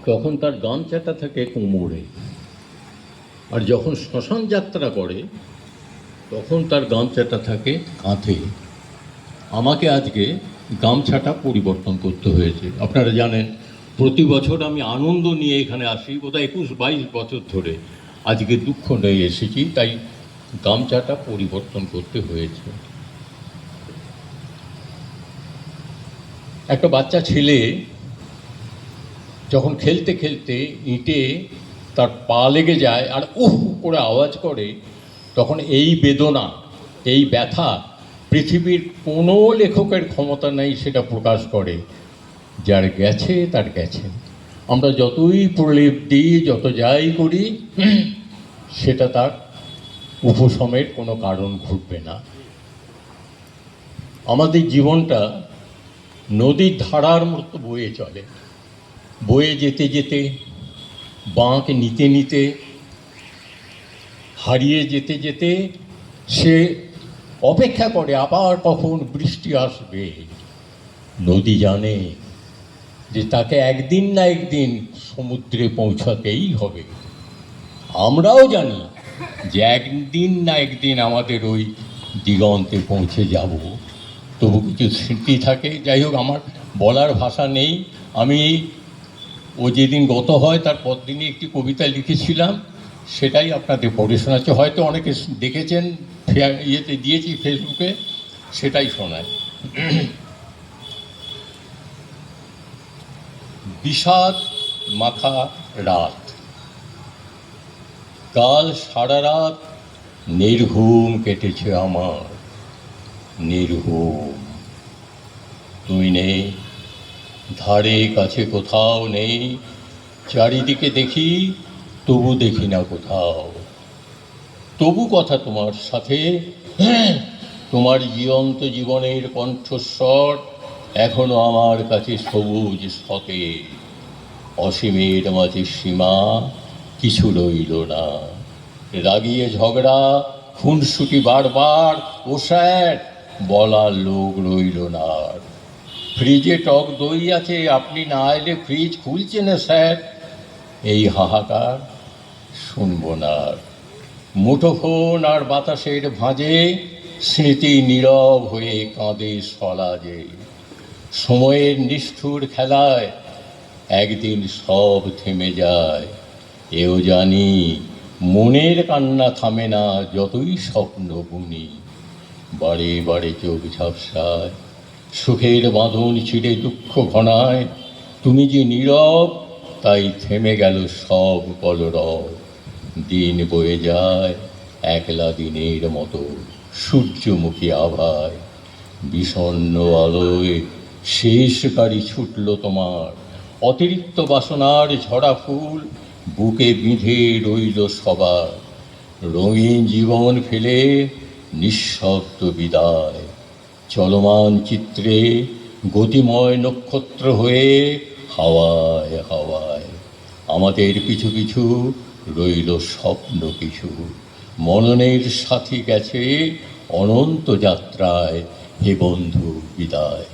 তখন তার গামছাটা থাকে কোমরে, আর যখন শ্মশান যাত্রা করে তখন তার গামছাটা থাকে কাঁধে। আমাকে আজকে গামছাটা পরিবর্তন করতে হয়েছে। আপনারা জানেন প্রতি বছর আমি আনন্দ নিয়ে এখানে আসি, বোধহয় 21-22 বছর ধরে। আজকে দুঃখ নিয়ে এসেছি, তাই গামছাটা পরিবর্তন করতে হয়েছে। একটা বাচ্চা ছেলে যখন খেলতে খেলতে ইঁটে তার পা লেগে যায় আর উহ করে আওয়াজ করে, তখন এই বেদনা, এই ব্যথা পৃথিবীর কোনো লেখকের ক্ষমতা নেই সেটা প্রকাশ করে। যার গেছে তার গেছে। আমরা যতই প্রলেপ দিই, যত যাই করি, সেটা তার উপশমের কোনো কারণ ঘটবে না। আমাদের জীবনটা নদীর ধারার মতো বয়ে চলে। বয়ে যেতে যেতে, বাঁক নিতে নিতে, হারিয়ে যেতে যেতে সে অপেক্ষা করে আবার কখন বৃষ্টি আসবে। নদী জানে যে তাকে একদিন না একদিন সমুদ্রে পৌঁছাতেই হবে। আমরাও জানি যে একদিন না একদিন আমাদের ওই দিগন্তে পৌঁছে যাব। তবু কিছু স্মৃতি থাকে। যাই হোক, আমার বলার ভাষা নেই। আমি ও যেদিন গত হয় তার পরদিনই একটি কবিতা লিখেছিলাম, সেটাই আপনাদের পড়ে শোনাচ্ছি। হয়তো অনেকে দেখেছেন, ইয়েতে দিয়েছি ফেসবুকে, সেটাই শোনায়। বিষাদ মাখা রাত, কাল সারা রাত নির্ঘুম কেটেছে আমার, নির্ঘুম। তুই নেই, ধারে কাছে কোথাও নেই, চারিদিকে দেখি তবু দেখি না কোথাও। তবু কথা তোমার সাথে, তোমার জীবন্ত জীবনের কণ্ঠস্বর এখনো আমার কাছে সবুজ সতেজ। অসীমের মাঝে সীমা কিছু রইল না, রাগিয়ে ঝগড়া, খুনসুটি বারবার, ও স্যার বলার লোক রইল না। ফ্রিজে টক দই আছে, আপনি না এলে ফ্রিজ খুলছে না স্যার। এই হাহাকার শুনব না। মুঠোফোন আর বাতাসের ভাঁজে স্মৃতি নীরব হয়ে কাঁদে সলাজে। সময়ের নিষ্ঠুর খেলায় একদিন সব থেমে যায়। এও জানি মনের কান্না থামে না যতই স্বপ্ন বুনি। বারে বারে চোখ ঝাপসায়, সুখের বাঁধন ছিঁড়ে দুঃখ ঘনায়। তুমি যে নীরব, তাই থেমে গেল সব কলরব। দিন বয়ে যায় একলা দিনের মতো সূর্যমুখী আভায়। বিষণ্ণ আলোয় শেষকারি ছুটল তোমার, অতিরিক্ত বাসনার ঝরা ফুল বুকে বিঁধে রইল সবার। রঙিন জীবন ফেলে নিঃশব্দ বিদায়, চলমান চিত্রে গতিময় নক্ষত্র হয়ে হাওয়ায় হাওয়ায়। আমাদের পিছু পিছু রইল স্বপ্ন কিছু, মননের সাথী গেছে অনন্ত যাত্রায়। হে বন্ধু বিদায়।